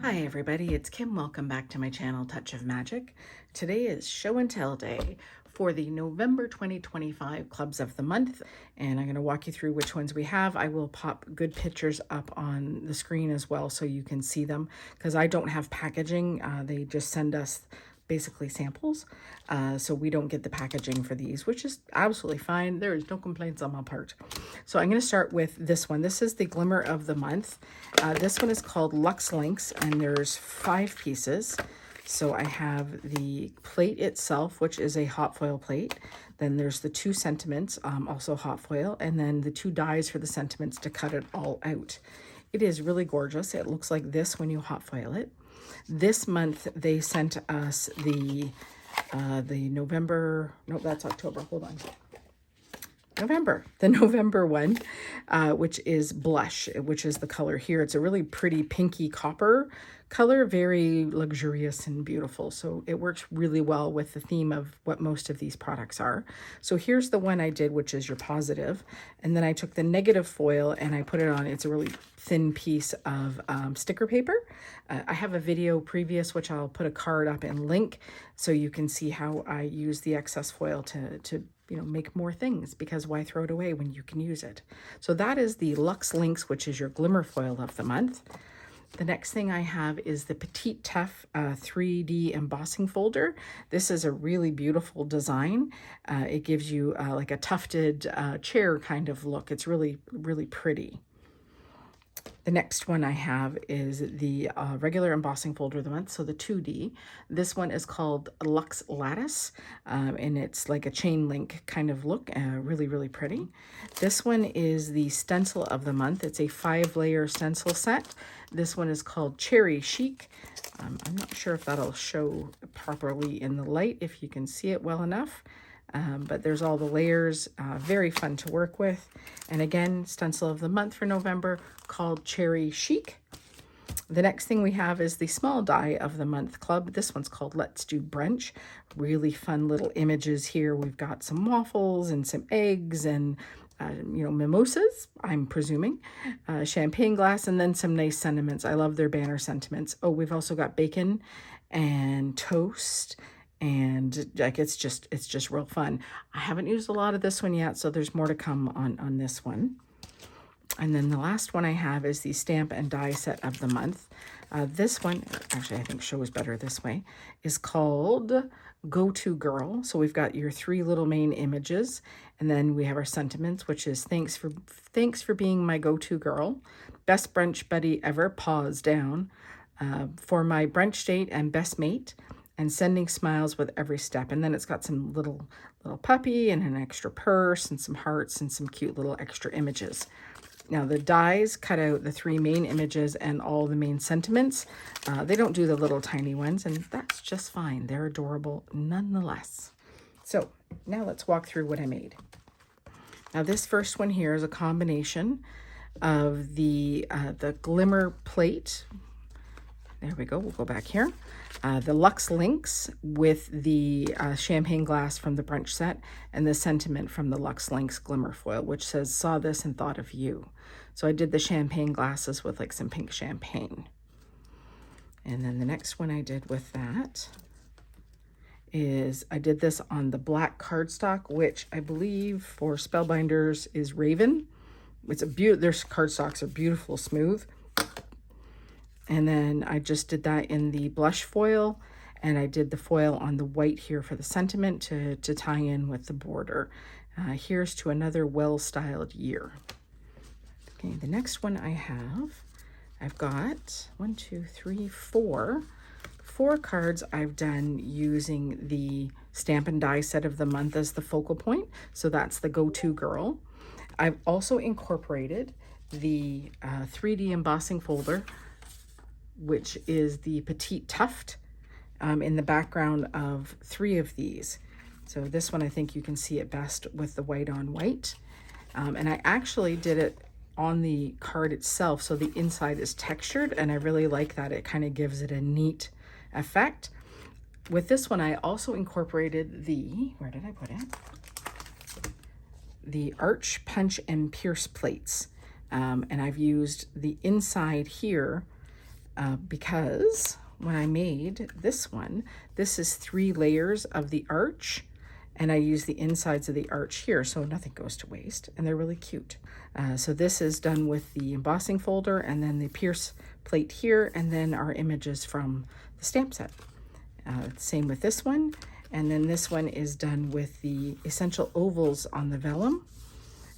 Hi everybody, it's Kim. Welcome back to my channel, Touch of Magic. Today is show and tell day for the November 2025 clubs of the month, and I'm going to walk you through which ones we have. I will pop good pictures up on the screen as well so you can see them, because I don't have packaging. They just send us basically samples, so we don't get the packaging for these, which is absolutely fine. There is no complaints on my part. So I'm going to start with this one. This is the Glimmer of the month. This one is called Luxe Links, and there's 5 pieces. So I have the plate itself, which is a hot foil plate. Then there's the 2 sentiments, also hot foil, and then the 2 dies for the sentiments to cut it all out. It is really gorgeous. It looks like this when you hot foil it. This month they sent us the November, no, that's October, hold on. The November one, which is blush, which is the color here. It's a really pretty pinky copper color, very luxurious and beautiful. So it works really well with the theme of what most of these products are. So here's the one I did, which is your positive. And then I took the negative foil and I put it on. It's a really thin piece of sticker paper. I have a video previous, which I'll put a card up and link so you can see how I use the excess foil to make more things, because why throw it away when you can use it? So that is the Luxe Links, which is your glimmer foil of the month. The next thing I have is the Petite Tough 3D embossing folder. This is a really beautiful design. It gives you like a tufted chair kind of look. It's really, really pretty. The next one I have is the regular embossing folder of the month, so the 2D. This one is called Luxe Lattice, and it's like a chain link kind of look, really, really pretty. This one is the stencil of the month. It's a 5-layer stencil set. This one is called Cherry Chic. I'm not sure if that'll show properly in the light, if you can see it well enough. But there's all the layers, very fun to work with. And again, stencil of the month for November called Cherry Chic. The next thing we have is the small die of the month club. This one's called Let's Do Brunch. Really fun little images here. We've got some waffles and some eggs and mimosas, I'm presuming, champagne glass, and then some nice sentiments. I love their banner sentiments. Oh, we've also got bacon and toast. And like it's just real fun. I haven't used a lot of this one yet, so there's more to come on this one. And then the last one I have is the stamp and die set of the month. This one, actually I think shows better this way, is called Go-To Girl. So we've got your 3 little main images, and then we have our sentiments, which is thanks for being my go-to girl, best brunch buddy ever, paws down, for my brunch date and best mate, and sending smiles with every step. And then it's got some little puppy and an extra purse and some hearts and some cute little extra images. Now the dies cut out the 3 main images and all the main sentiments. They don't do the little tiny ones, and that's just fine. They're adorable nonetheless. So now let's walk through what I made. Now this first one here is a combination of the Glimmer plate. There we go. We'll go back here. The Luxe Links with the champagne glass from the brunch set, and the sentiment from the Luxe Links glimmer foil, which says, saw this and thought of you. So I did the champagne glasses with like some pink champagne. And then the next one I did with that is I did this on the black cardstock, which I believe for Spellbinders is Raven. It's their cardstocks are beautiful, smooth. And then I just did that in the blush foil, and I did the foil on the white here for the sentiment to tie in with the border. Here's to another well-styled year. Okay, the next one I've got 1, 2, 3, 4 cards I've done using the stamp and die set of the month as the focal point. So that's the Go-To Girl. I've also incorporated the 3D embossing folder, which is the Petite Tuft, in the background of 3 of these. So this one, I think you can see it best with the white on white. And I actually did it on the card itself, so the inside is textured, and I really like that. It kind of gives it a neat effect. With this one, I also incorporated where did I put it? The Arch, Punch, and Pierce plates. And I've used the inside here because when I made this one, this is 3 layers of the arch, and I use the insides of the arch here so nothing goes to waste, and they're really cute. So this is done with the embossing folder and then the pierce plate here, and then our images from the stamp set. Same with this one, and then this one is done with the essential ovals on the vellum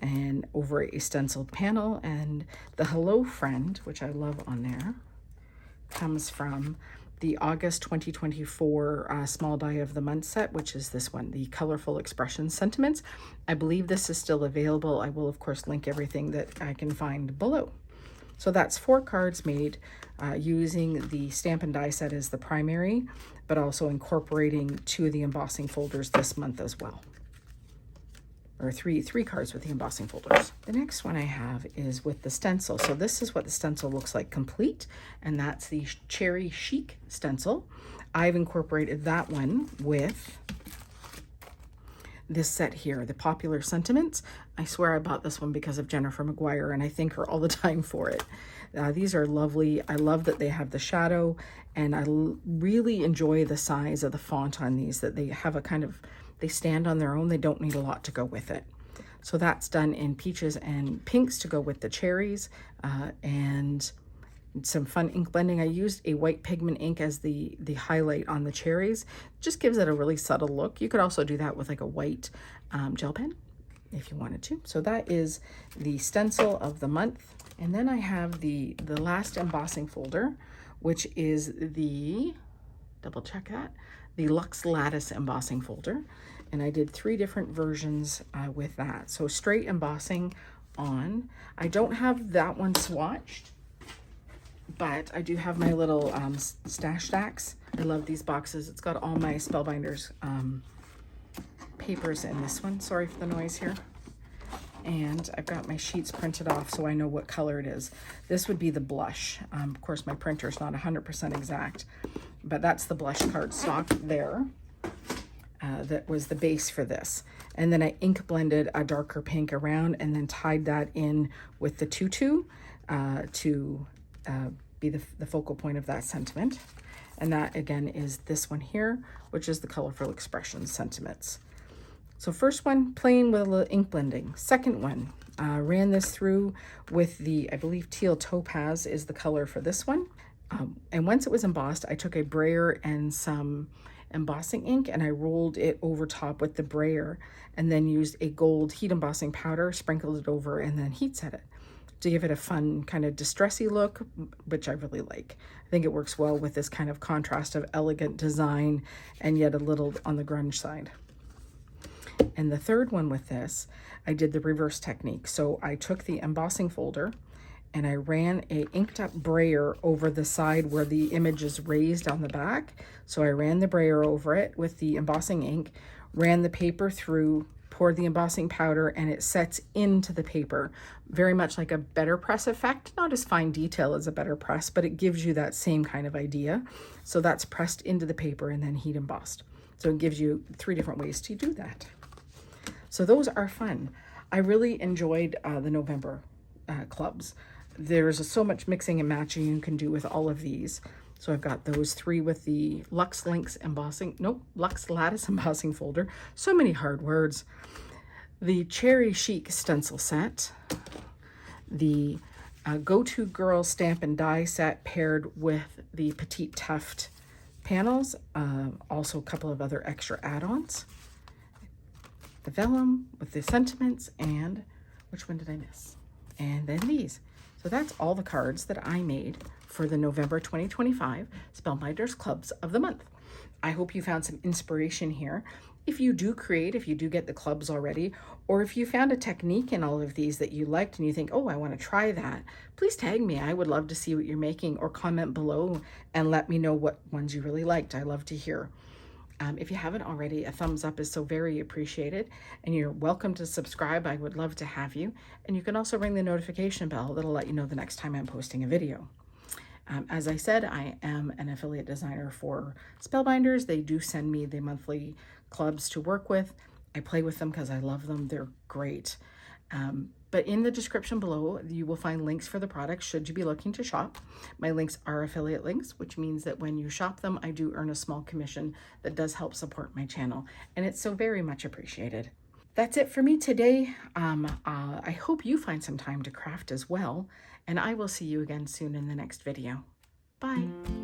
and over a stenciled panel, and the Hello Friend, which I love on there, comes from the August 2024 Small Die of the Month set, which is this one, the Colorful Expression Sentiments. I believe this is still available. I will, of course, link everything that I can find below. So that's 4 cards made using the stamp and die set as the primary, but also incorporating 2 of the embossing folders this month as well. Or three cards with the embossing folders. The next one I have is with the stencil. So this is what the stencil looks like complete, and that's the Cherry Chic stencil. I've incorporated that one with this set here, the Popular Sentiments. I swear I bought this one because of Jennifer McGuire, and I thank her all the time for it. These are lovely. I love that they have the shadow, and I really enjoy the size of the font on these, that they have a kind of, they stand on their own. They don't need a lot to go with it. So that's done in peaches and pinks to go with the cherries, and some fun ink blending. I used a white pigment ink as the highlight on the cherries. Just gives it a really subtle look. You could also do that with like a white gel pen if you wanted to. So that is the stencil of the month. And then I have the last embossing folder, which is the, double check that, the Luxe Lattice embossing folder. And I did 3 different versions with that. So straight embossing on. I don't have that one swatched, but I do have my little stash stacks. I love these boxes. It's got all my Spellbinders papers in this one. Sorry for the noise here. And I've got my sheets printed off so I know what color it is. This would be the blush. Of course, my printer's not 100% exact, but that's the blush cardstock there. That was the base for this. And then I ink blended a darker pink around and then tied that in with the tutu to be the focal point of that sentiment. And that again is this one here, which is the Colorful Expression Sentiments. So first one, plain with a little ink blending. Second one, ran this through with the, I believe teal topaz is the color for this one. And once it was embossed, I took a brayer and some embossing ink and I rolled it over top with the brayer and then used a gold heat embossing powder, sprinkled it over, and then heat set it to give it a fun kind of distressy look, which I really like. I think it works well with this kind of contrast of elegant design and yet a little on the grunge side. And the third one with this, I did the reverse technique. So I took the embossing folder and I ran a inked up brayer over the side where the image is raised on the back. So I ran the brayer over it with the embossing ink, ran the paper through, poured the embossing powder, and it sets into the paper. Very much like a better press effect, not as fine detail as a better press, but it gives you that same kind of idea. So that's pressed into the paper and then heat embossed. So it gives you 3 different ways to do that. So those are fun. I really enjoyed the November clubs. There's so much mixing and matching you can do with all of these. So I've got those 3 with the Luxe Lattice embossing folder. So many hard words. The Cherry Chic stencil set. The Go-To Girl stamp and die set paired with the Petite Tuft panels. Also a couple of other extra add-ons. The vellum with the sentiments, and which one did I miss? And then these. So that's all the cards that I made for the November 2025 Spellbinders Clubs of the Month. I hope you found some inspiration here. If you do create, if you do get the clubs already, or if you found a technique in all of these that you liked and you think, oh, I want to try that, please tag me. I would love to see what you're making, or comment below and let me know what ones you really liked. I love to hear. If you haven't already, a thumbs up is so very appreciated, and you're welcome to subscribe. I would love to have you. And you can also ring the notification bell. That'll let you know the next time I'm posting a video. As I said, I am an affiliate designer for Spellbinders. They do send me the monthly clubs to work with. I play with them because I love them. They're great. But in the description below, you will find links for the products should you be looking to shop. My links are affiliate links, which means that when you shop them, I do earn a small commission that does help support my channel, and it's so very much appreciated. That's it for me today. I hope you find some time to craft as well, and I will see you again soon in the next video. Bye.